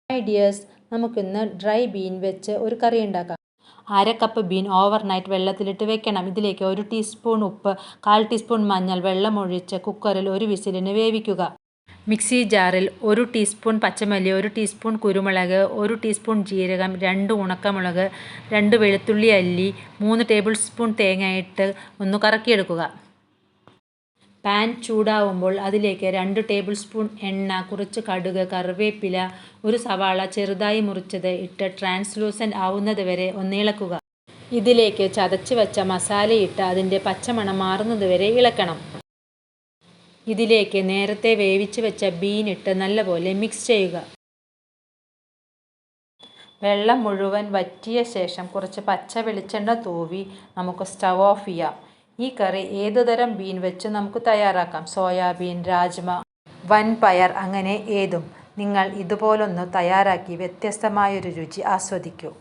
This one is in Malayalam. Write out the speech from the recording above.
ഐഡിയാസ്. നമുക്കിന്ന് ഡ്രൈ ബീൻ വെച്ച് ഒരു കറി ഉണ്ടാക്കാം. 1/2 കപ്പ് ബീൻ ഓവർനൈറ്റ് വെള്ളത്തിലിട്ട് വെക്കണം. ഇതിലേക്ക് 1 ടീസ്പൂൺ ഉപ്പ്, 1/4 ടീസ്പൂൺ മഞ്ഞൾ വെള്ളമൊഴിച്ച് കുക്കറിൽ 1 വിസിലിന് വേവിക്കുക. മിക്സി ജാറിൽ 1 ടീസ്പൂൺ പച്ചമല്ലി, 1 ടീസ്പൂൺ കുരുമുളക്, 1 ടീസ്പൂൺ ജീരകം, 2 ഉണക്കമുളക്, 2 വെളുത്തുള്ളി അല്ലി, 3 ടേബിൾ സ്പൂൺ തേങ്ങ ഇട്ട് ഒന്ന് കറക്കിയെടുക്കുക. പാൻ ചൂടാവുമ്പോൾ അതിലേക്ക് 2 ടേബിൾ സ്പൂൺ എണ്ണ, കുറച്ച് കടുക്, കറിവേപ്പില, 1 സവാള ചെറുതായി മുറിച്ചത് ഇട്ട് ട്രാൻസ്ലൂസൻറ്റ് ആവുന്നത് വരെ ഒന്ന് ഇളക്കുക. ഇതിലേക്ക് ചതച്ച് വെച്ച മസാലയിട്ട് അതിൻ്റെ പച്ചമണം മാറുന്നത് വരെ ഇളക്കണം. ഇതിലേക്ക് നേരത്തെ വേവിച്ച് വെച്ച ബീൻ ഇട്ട് നല്ലപോലെ മിക്സ് ചെയ്യുക. വെള്ളം മുഴുവൻ വറ്റിയ ശേഷം കുറച്ച് പച്ച വെളിച്ചെണ്ണ തൂവി നമുക്ക് സ്റ്റവ് ഓഫ് ചെയ്യാം. ഈ കറി ഏതുതരം ബീൻ വെച്ച് നമുക്ക് തയ്യാറാക്കാം. സോയാബീൻ, രാജ്മ, വൻപയർ, അങ്ങനെ ഏതും. നിങ്ങൾ ഇതുപോലൊന്ന് തയ്യാറാക്കി വ്യത്യസ്തമായൊരു രുചി ആസ്വദിക്കൂ.